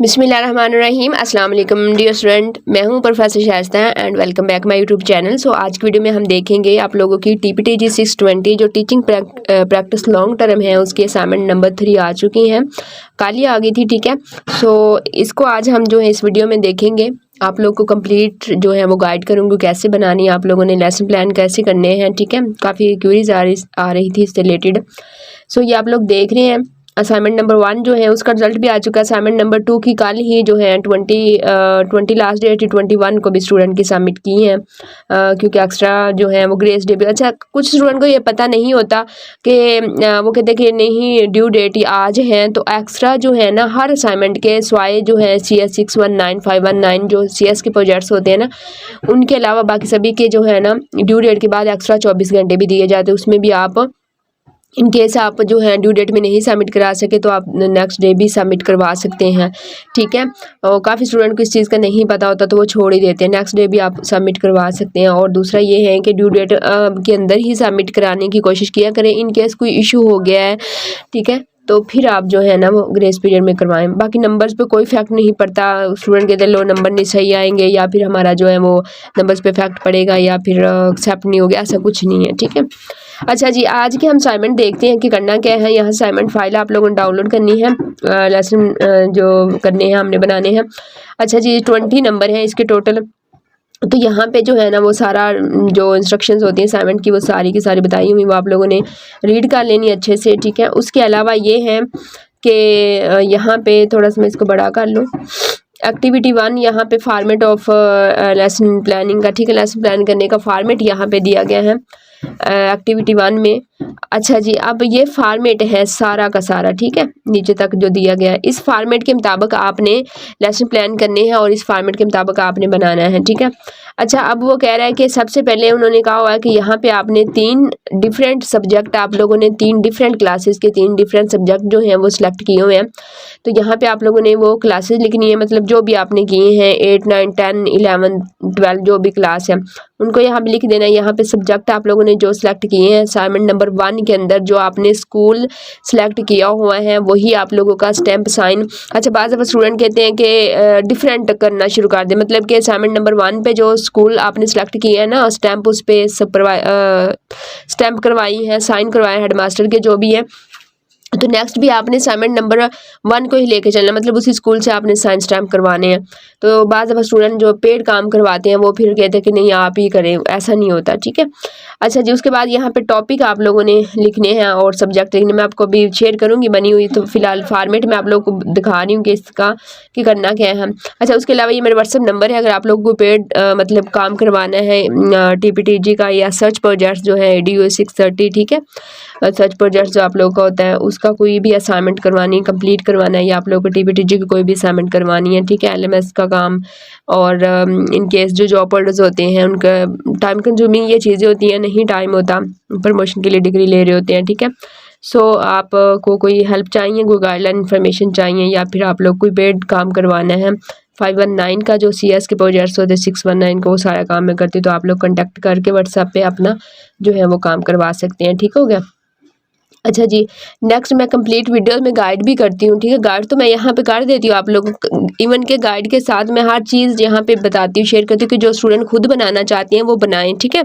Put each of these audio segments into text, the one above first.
बिस्मिल्लाहिर्रहमानिर्रहीम अस्सलाम वालेकुम डियर स्टूडेंट, मैं हूं professor Shaista and welcome back my YouTube channel. So आज की वीडियो में हम देखेंगे आप लोगों की TPTG 620 जो टीचिंग प्रैक्टिस लॉन्ग टर्म है उसकी असाइनमेंट नंबर 3 आ चुकी हैं। कल ही आ गई थी, ठीक है। सो इसको आज हम जो है इस वीडियो में देखेंगे। आप लोग को कंप्लीट जो है वो गाइड करूँगी कैसे बनानी है, आप लोगों ने लेसन प्लान कैसे करने हैं, ठीक है। काफ़ी क्यूरीज आ रही थी इससे रिलेटेड। सो ये आप लोग देख रहे हैं असाइनमेंट नंबर 1 जो है उसका रिजल्ट भी आ चुका है। असाइनमेंट नंबर 2 की कल ही जो है 20 लास्ट डेट 21 को भी स्टूडेंट की सबमिट की हैं, क्योंकि एक्स्ट्रा जो है वो ग्रेस डे भी। अच्छा, कुछ स्टूडेंट को ये पता नहीं होता कि वो कहते हैं कि नहीं ड्यू डेट आज है, तो एक्स्ट्रा जो है ना हर असाइनमेंट के स्वाय जो है CS 619 519 जो CS के प्रोजेक्ट्स होते हैं ना, उनके अलावा बाकी सभी के जो है ना ड्यू डेट के बाद एक्स्ट्रा 24 घंटे भी दिए जाते हैं। उसमें भी आप इन केस आप जो है ड्यू डेट में नहीं सबमिट करा सके तो आप नेक्स्ट डे भी सबमिट करवा सकते हैं, ठीक है। और काफ़ी स्टूडेंट को इस चीज़ का नहीं पता होता तो वो छोड़ ही देते हैं, नेक्स्ट डे भी आप सबमिट करवा सकते हैं। और दूसरा ये है कि ड्यू डेट के अंदर ही सबमिट कराने की कोशिश किया करें। इन केस कोई इशू हो गया है, ठीक है, तो फिर आप जो है ना वो ग्रेस पीरियड में करवाएं। बाकी नंबर्स पे कोई इफेक्ट नहीं पड़ता। स्टूडेंट कहते हैं लो नंबर नहीं सही आएंगे या फिर हमारा जो है वो नंबर्स पे इफेक्ट पड़ेगा या फिर एक्सेप्ट नहीं होगा, ऐसा कुछ नहीं है, ठीक है। अच्छा जी, आज के हम असाइनमेंट देखते हैं कि करना क्या है। यहाँ असाइनमेंट फाइल आप लोगों ने डाउनलोड करनी है, लेसन जो करने हैं हमने बनाने हैं। अच्छा जी, 20 नंबर हैं इसके टोटल। तो यहाँ पे जो है ना वो सारा जो इंस्ट्रक्शंस होती हैं असाइनमेंट की वो सारी की सारी बताई हुई वो आप लोगों ने रीड कर लेनी अच्छे से, ठीक है। उसके अलावा ये है कि यहाँ पे थोड़ा सा मैं इसको बड़ा कर लूँ। एक्टिविटी 1 यहाँ पे फार्मेट ऑफ लेसन प्लानिंग का, ठीक है। लेसन प्लान करने का फार्मेट यहाँ पे दिया गया है एक्टिविटी 1 में। अच्छा जी, अब ये फार्मेट है सारा का सारा, ठीक है, नीचे तक जो दिया गया है इस फार्मेट के मुताबिक आपने लेसन प्लान करने हैं और इस फार्मेट के मुताबिक आपने बनाना है, ठीक है। अच्छा, अब वो कह रहा है कि सबसे पहले उन्होंने कहा हुआ है कि यहाँ पे आपने 3 डिफरेंट सब्जेक्ट, आप लोगों ने 3 डिफरेंट क्लासेस के 3 डिफरेंट सब्जेक्ट जो हैं वो सिलेक्ट किए हुए हैं। तो यहाँ पे आप लोगों ने वो क्लासेस लिखनी है, मतलब जो भी आपने किए हैं 8 9 10 11 12 जो भी क्लास है उनको यहाँ पे लिख देना है। यहाँ पे सब्जेक्ट आप लोगों ने जो सिलेक्ट किए हैं असाइनमेंट नंबर 1 के अंदर जो आपने स्कूल सिलेक्ट किया हुआ है वही आप लोगों का स्टैम्प साइन। अच्छा, बाज़ दफ़ा स्टूडेंट कहते हैं कि डिफरेंट करना शुरू कर दें, मतलब कि असाइनमेंट नंबर 1 पे जो स्कूल आपने सेलेक्ट किया है ना स्टैम्प उस पर स्टैम्प करवाई है, साइन करवाए हेडमास्टर के जो भी है, तो नेक्स्ट भी आपने असाइनमेंट नंबर 1 को ही लेके चलना, मतलब उसी स्कूल से आपने साइन स्टैम्प करवाने हैं। तो बाज़ दफ़ा स्टूडेंट जो पेड काम करवाते हैं वो फिर कहते हैं कि नहीं आप ही करें, ऐसा नहीं होता, ठीक है। अच्छा जी, उसके बाद यहाँ पे टॉपिक आप लोगों ने लिखने हैं और सब्जेक्ट लिखने मैं आपको अभी शेयर करूँगी बनी हुई, तो फिलहाल फार्मेट में आप लोगों को दिखा रही हूँ कि इसका कि करना क्या है। अच्छा, उसके अलावा ये मेरा व्हाट्सअप नंबर है, अगर आप लोगों को पेड मतलब काम करवाना है TPTG का या सर्च प्रोजेक्ट जो है ADU 630, ठीक है, सर्च प्रोजेक्ट जो आप लोगों का होता है उसका कोई भी असाइनमेंट करवानी है, कंप्लीट करवाना है या आप लोगों को TPTG की कोई भी असाइनमेंट करवानी है, ठीक है, LMS का काम। और इन केस जो जॉब होल्डर्स होते हैं उनका टाइम कंज्यूमिंग ये चीज़ें होती हैं, नहीं टाइम होता, प्रमोशन के लिए डिग्री ले रहे होते हैं, ठीक है। सो आप को कोई हेल्प चाहिए, कोई गाइडलाइन इन्फॉर्मेशन चाहिए या फिर आप लोग कोई पेड काम करवाना है 519 का जो CS के प्रोजेक्ट्स होते हैं 619 को वो सारा काम मैं करती हूँ, तो आप लोग कॉन्टैक्ट करके व्हाट्सएप पे अपना जो है वो काम करवा सकते हैं, ठीक हो गया। अच्छा जी, नेक्स्ट मैं कंप्लीट वीडियो में गाइड भी करती हूँ, ठीक है। गाइड तो मैं यहाँ पे कर देती हूँ आप लोगों को, इवन के गाइड के साथ मैं हर चीज़ यहाँ पे बताती हूँ, शेयर करती हूँ कि जो स्टूडेंट खुद बनाना चाहते हैं वो बनाएं, ठीक है।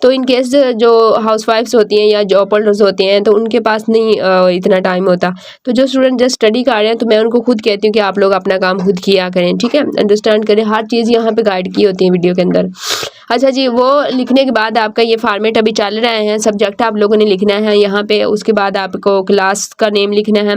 तो इन केस जो हाउसवाइफ्स होती हैं या जॉब होल्डर्स होते हैं तो उनके पास नहीं इतना टाइम होता, तो जो स्टूडेंट जस्ट स्टडी कर रहे हैं तो मैं उनको खुद कहती हूँ कि आप लोग अपना काम खुद किया करें, ठीक है, अंडरस्टैंड करें, हर चीज़ यहाँ पे गाइड की होती है वीडियो के अंदर। अच्छा जी, वो लिखने के बाद आपका ये फार्मेट अभी चल रहे हैं, सब्जेक्ट आप लोगों ने लिखना है यहाँ पे, उसके बाद आपको क्लास का नेम लिखना है,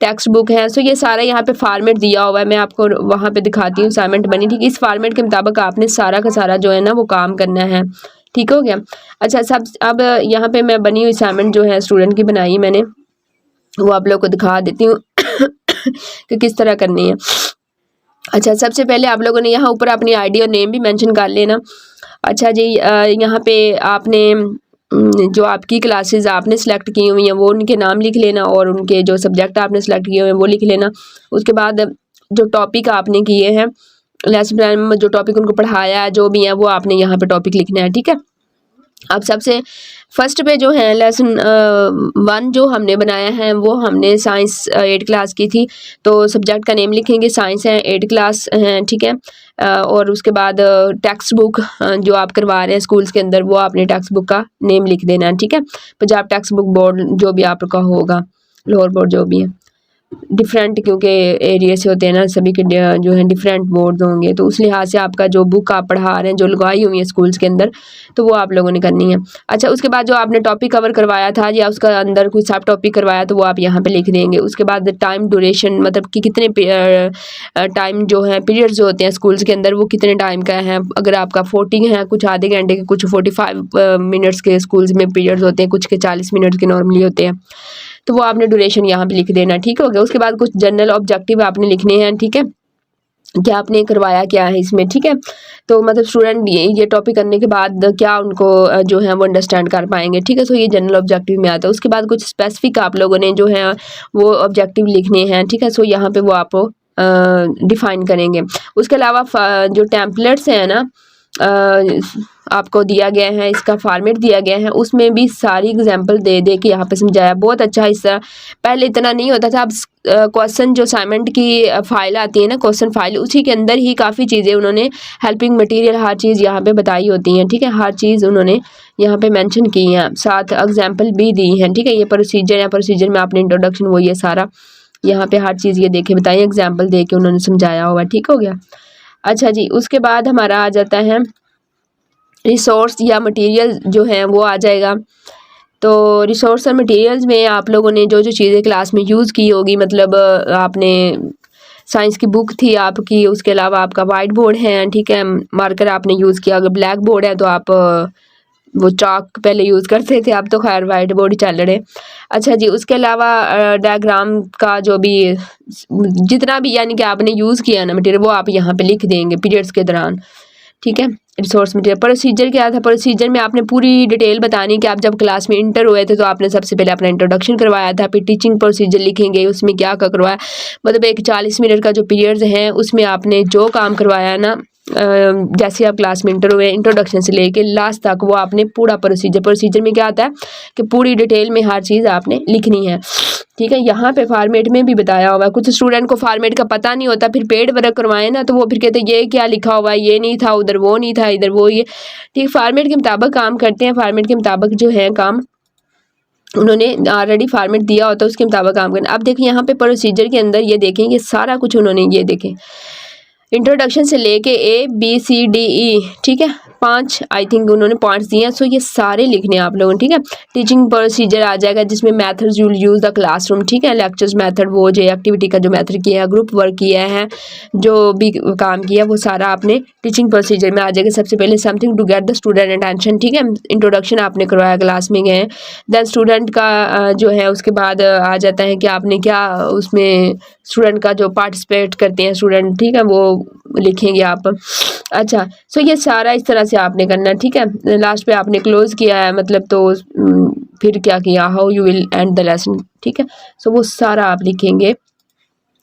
टेक्स्ट बुक है। सो ये सारा यहाँ पे फार्मेट दिया हुआ है, मैं आपको वहाँ पे दिखाती हूँ असाइनमेंट बनी, ठीक है। इस फार्मेट के मुताबिक आपने सारा का सारा जो है ना वो काम करना है, ठीक हो गया। अच्छा, सब अब यहाँ पे मैं बनी हुई असाइनमेंट जो है स्टूडेंट की बनाई मैंने वो आप लोग को दिखा देती हूँ कि किस तरह करनी है। अच्छा, सबसे पहले आप लोगों ने यहाँ ऊपर अपनी ID और नेम भी मेंशन कर लेना। अच्छा जी, यहाँ पे आपने जो आपकी क्लासेस आपने सेलेक्ट की हुई हैं वो उनके नाम लिख लेना और उनके जो सब्जेक्ट आपने सेलेक्ट किए हुए हैं वो लिख लेना। उसके बाद जो टॉपिक आपने किए हैं लेसन प्लान में जो टॉपिक उनको पढ़ाया है जो भी है वो आपने यहाँ पे टॉपिक लिखना है, ठीक है। अब सबसे फर्स्ट पे जो है लेसन 1 जो हमने बनाया है वो हमने साइंस 8 क्लास की थी, तो सब्जेक्ट का नेम लिखेंगे साइंस है, 8 क्लास है, ठीक है। और उसके बाद टेक्स्ट बुक जो आप करवा रहे हैं स्कूल्स के अंदर वो आपने टेक्स्ट बुक का नेम लिख देना है, ठीक है। पंजाब टेक्स्ट बुक बोर्ड जो भी आपका होगा, लाहौर बोर्ड जो भी है, डिफरेंट क्योंकि एरिया से होते हैं ना, सभी के जो है डिफरेंट बोर्ड होंगे, तो उस लिहाज से आपका जो बुक आप पढ़ा रहे हैं जो लगाई हुई है स्कूल्स के अंदर तो वो आप लोगों ने करनी है। अच्छा, उसके बाद जो आपने टॉपिक कवर करवाया था या उसका अंदर कोई सब टॉपिक करवाया तो वो आप यहाँ पे लिख देंगे। उसके बाद टाइम ड्यूरेशन, मतलब कि कितने टाइम जो है पीरियड्स जो होते हैं स्कूल्स के अंदर वो कितने टाइम का है। अगर आपका 40 है, कुछ आधे घंटे के, कुछ 45 मिनट्स के स्कूल्स में पीरियड्स होते हैं, कुछ के 40 मिनट के नॉर्मली होते हैं, तो वो आपने ड्यूरेशन यहाँ पे लिख देना, ठीक हो गया। उसके बाद कुछ जनरल ऑब्जेक्टिव आपने लिखने हैं, ठीक है, क्या आपने करवाया क्या है इसमें, ठीक है। तो मतलब स्टूडेंट ये टॉपिक करने के बाद क्या उनको जो है वो अंडरस्टैंड कर पाएंगे, ठीक है। तो ये जनरल ऑब्जेक्टिव में आता है। उसके बाद कुछ स्पेसिफिक आप लोगों ने जो है वो ऑब्जेक्टिव लिखने हैं, ठीक है। सो यहाँ पे वो आप डिफाइन करेंगे। उसके अलावा जो टेम्पलेट्स हैं ना आपको दिया गया है, इसका फॉर्मेट दिया गया है, उसमें भी सारी एग्जांपल दे दे के यहाँ पे समझाया। बहुत अच्छा हिस्सा, पहले इतना नहीं होता था। अब क्वेश्चन जो असाइनमेंट की फाइल आती है ना, क्वेश्चन फाइल, उसी के अंदर ही काफ़ी चीज़ें उन्होंने हेल्पिंग मटेरियल हर चीज़ यहाँ पे बताई होती हैं, ठीक है। हर चीज़ उन्होंने यहाँ पे मेंशन की है, साथ एग्जाम्पल भी दी हैं, ठीक है। ये प्रोसीजर है, प्रोसीजर में आपने इंट्रोडक्शन वो ये सारा यहाँ पे हर चीज़ ये देखे बताइए, एग्जाम्पल दे के उन्होंने समझाया हुआ, ठीक हो गया। अच्छा जी, उसके बाद हमारा आ जाता है रिसोर्स या मटेरियल जो है वो आ जाएगा। तो रिसोर्स और मटेरियल्स में आप लोगों ने जो जो चीज़ें क्लास में यूज़ की होगी, मतलब आपने साइंस की बुक थी आपकी, उसके अलावा आपका वाइट बोर्ड है, ठीक है, मार्कर आपने यूज़ किया। अगर ब्लैक बोर्ड है तो आप वो चाक पहले यूज़ करते थे, अब तो खैर वाइट बोर्ड ही चल रहे। अच्छा जी, उसके अलावा डायग्राम का जो भी जितना भी यानी कि आपने यूज़ किया ना मटेरियल वो आप यहाँ पे लिख देंगे पीरियड्स के दौरान, ठीक है। रिसोर्स मटेरियल प्रोसीजर क्या था, प्रोसीजर में आपने पूरी डिटेल बतानी कि आप जब क्लास में इंटर हुए थे तो आपने सबसे पहले अपना इंट्रोडक्शन करवाया था, फिर टीचिंग प्रोसीजर लिखेंगे उसमें क्या क्या करवाया, मतलब एक 40 मिनट का जो पीरियड्स हैं उसमें आपने जो काम करवाया ना, जैसे आप क्लास में इंटर हुए इंट्रोडक्शन से लेके लास्ट तक वो आपने पूरा प्रोसीजर में क्या आता है कि पूरी डिटेल में हर चीज़ आपने लिखनी है, ठीक है। यहाँ पे फॉर्मेट में भी बताया हुआ है। कुछ स्टूडेंट को फॉर्मेट का पता नहीं होता, फिर पेड वर्क करवाएं ना तो वो फिर कहते हैं ये क्या लिखा हुआ है, ये नहीं था, उधर वो नहीं था, इधर वो ये, ठीक। फॉर्मेट के मुताबिक काम करते हैं, फॉर्मेट के मुताबिक जो है काम उन्होंने ऑलरेडी फॉर्मेट दिया होता है, उसके मुताबिक काम करना। अब देखिए यहाँ पे प्रोसीजर के अंदर ये देखें, ये सारा कुछ उन्होंने ये देखें इंट्रोडक्शन से लेके ABCDE, ठीक है, 5 आई थिंक उन्होंने पॉइंट्स दिए हैं। सो ये सारे लिखने हैं आप लोगों ने, ठीक है। टीचिंग प्रोसीजर आ जाएगा जिसमें methods you use the classroom, ठीक है, लेक्चर्स मेथड, वो जो एक्टिविटी का जो मेथड किया है, ग्रुप वर्क किया है, जो भी काम किया वो सारा आपने टीचिंग प्रोसीजर में आ जाएगा। सबसे पहले something to get the student attention, ठीक है, इंट्रोडक्शन आपने करवाया, क्लास में गए, देन स्टूडेंट का जो है उसके बाद आ जाता है कि आपने क्या उसमें स्टूडेंट का जो पार्टिसिपेट करते हैं स्टूडेंट, ठीक है, वो लिखेंगे आप। अच्छा, सो ये सारा इस तरह से आपने करना है, ठीक है। लास्ट पे आपने क्लोज किया है, मतलब तो फिर क्या किया, how you will and the lesson, ठीक है। सो वो सारा आप लिखेंगे।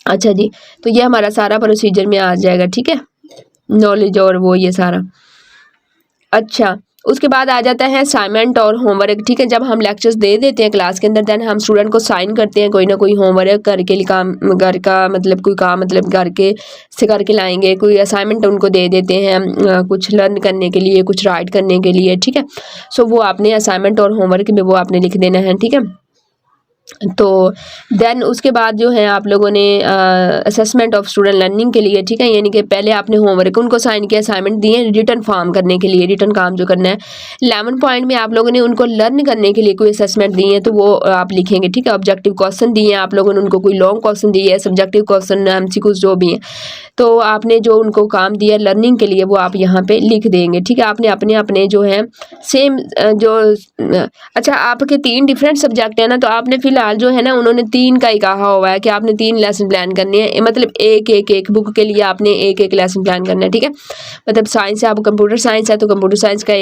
अच्छा जी, तो ये हमारा सारा प्रोसीजर में आ जाएगा, ठीक है, नॉलेज और वो ये सारा। अच्छा, उसके बाद आ जाता है असाइनमेंट और होमवर्क, ठीक है। जब हम लेक्चर्स दे देते हैं क्लास के अंदर, देन हम स्टूडेंट को साइन करते हैं कोई ना कोई होमवर्क करके, काम घर का मतलब कोई काम मतलब घर के से करके लाएंगे, कोई असाइनमेंट उनको दे देते हैं कुछ लर्न करने के लिए, कुछ राइट करने के लिए, ठीक है। सो वो आपने असाइनमेंट और होमवर्क में वो आपने लिख देना है, ठीक है। तो देन उसके बाद जो है आप लोगों ने असेसमेंट ऑफ स्टूडेंट लर्निंग के लिए, ठीक है, यानी कि पहले आपने होमवर्क उनको साइन किया, असाइनमेंट दिए, रिटर्न फॉर्म करने के लिए, रिटर्न काम जो करना है। 11 पॉइंट में आप लोगों ने उनको लर्न करने के लिए कोई असेसमेंट दिए हैं तो वो आप लिखेंगे, ठीक है। ऑब्जेक्टिव क्वेश्चन दिए हैं आप लोगों ने, उनको कोई लॉन्ग क्वेश्चन दिए है, सब्जेक्टिव क्वेश्चन, MCQ जो भी हैं, तो आपने जो उनको काम दिया लर्निंग के लिए वो आप यहाँ पे लिख देंगे, ठीक है। आपने अपने अपने जो है सेम जो अच्छा आपके 3 डिफरेंट सब्जेक्ट है ना, तो आपने फिलहाल जो है ना उन्होंने 3 का ही कहा हुआ है कि आपने 3 लेसन प्लान करने हैं, मतलब एक बुक के लिए आपने एक लेसन प्लान करना है, ठीक है। मतलब साइंस है, आप कंप्यूटर साइंस है तो कंप्यूटर साइंस का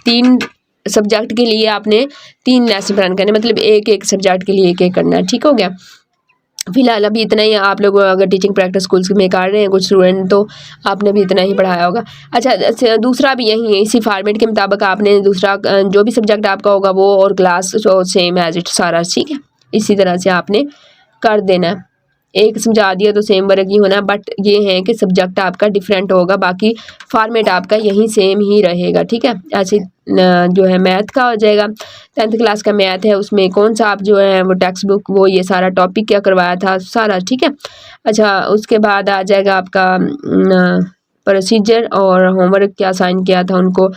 3 सब्जेक्ट के लिए आपने 3 लेसन प्लान करने, मतलब एक सब्जेक्ट के लिए एक करना है, ठीक हो गया। फिलहाल अभी इतना ही। आप लोग अगर टीचिंग प्रैक्टिस स्कूल्स में कर रहे हैं कुछ स्टूडेंट, तो आपने भी इतना ही पढ़ाया होगा। अच्छा, दूसरा भी यही है, इसी फॉर्मेट के मुताबिक आपने दूसरा जो भी सब्जेक्ट आपका होगा वो और क्लास सेम एज इट सारा, ठीक है, इसी तरह से आपने कर देना है। एक समझा दिया तो सेम वर्क ही होना, बट ये है कि सब्जेक्ट आपका डिफरेंट होगा, बाकी फॉर्मेट आपका यही सेम ही रहेगा, ठीक है। ऐसे जो है मैथ का हो जाएगा, 10th क्लास का मैथ है, उसमें कौन सा आप जो है वो टेक्स्ट बुक वो ये सारा टॉपिक क्या करवाया था सारा, ठीक है। अच्छा, उसके बाद आ जाएगा आपका प्रोसीजर और होमवर्क क्या असाइन किया था उनको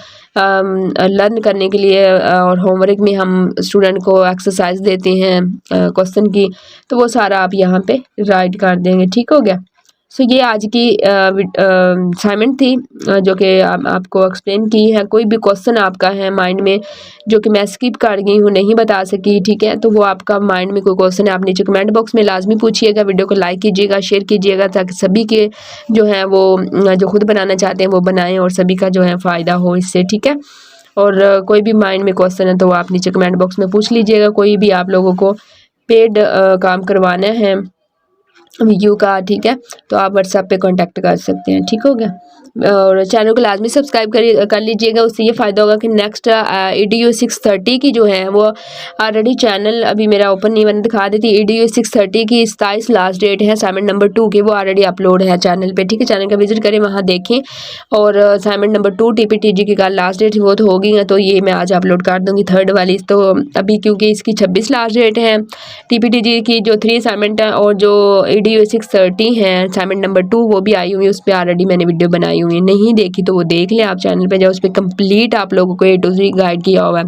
लर्न करने के लिए, और होमवर्क में हम स्टूडेंट को एक्सरसाइज देते हैं क्वेश्चन की, तो वो सारा आप यहाँ पे राइट कर देंगे, ठीक हो गया। सो ये आज की असाइनमेंट थी जो कि आपको एक्सप्लेन की है। कोई भी क्वेश्चन आपका है माइंड में जो कि मैं स्किप कर गई हूँ, नहीं बता सकी, ठीक है, तो वो आपका माइंड में कोई क्वेश्चन है, आप नीचे कमेंट बॉक्स में लाजमी पूछिएगा। वीडियो को लाइक कीजिएगा, शेयर कीजिएगा, ताकि सभी के जो है वो जो खुद बनाना चाहते हैं वो बनाएं और सभी का जो है फ़ायदा हो इससे, ठीक है। और कोई भी माइंड में क्वेश्चन है तो आप नीचे कमेंट बॉक्स में पूछ लीजिएगा। कोई भी आप लोगों को पेड काम करवाना है वीडियो का, ठीक है, तो आप व्हाट्सएप पे कांटेक्ट कर सकते हैं, ठीक हो गया। और चैनल को लाजमी सब्सक्राइब कर लीजिएगा, उससे ये फ़ायदा होगा कि नेक्स्ट EDU 630 की जो है वो ऑलरेडी चैनल अभी मेरा ओपन नहीं, मैंने दिखा देती। EDU 630 की 27 लास्ट डेट है असाइनमेंट नंबर 2 की, वो ऑलरेडी अपलोड है चैनल पे, ठीक है। चैनल का विजिट करें, वहाँ देखें। और असाइनमेंट नंबर 2 TPTG की कल लास्ट डेट वो तो हो गई है, तो ये मैं आज अपलोड कर दूँगी थर्ड वाली। तो अभी क्योंकि इसकी 26 लास्ट डेट है TPTG की जो 3 असाइनमेंट है, और जो EDU 630 है असाइनमेंट नंबर 2 वो भी आई हुई है, उस पर ऑलरेडी मैंने वीडियो बनाई हुई है, नहीं देखी तो वो देख लें आप चैनल पे जाओ, उस पर कंप्लीट आप लोगों को A to Z गाइड किया हुआ है।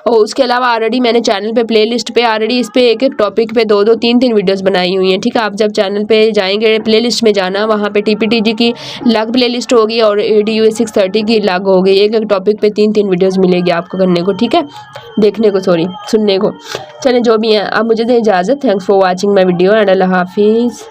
और उसके अलावा ऑलरेडी मैंने चैनल पे प्लेलिस्ट पे ऑलरेडी इस पे एक एक टॉपिक पे 2-2 3-3 वीडियोस बनाई हुई हैं, ठीक है। आप जब चैनल पे जाएंगे प्लेलिस्ट में जाना, वहाँ पे TPTG की अलग प्लेलिस्ट होगी और EDU 630 की अलग होगी, एक एक टॉपिक पे 3-3 वीडियोज़ मिलेगी आपको करने को, ठीक है, देखने को, सॉरी सुनने को। चलें जो भी हैं, अब मुझे दें इजाज़त। Thanks for watching my video and अल्लाह हाफिज़।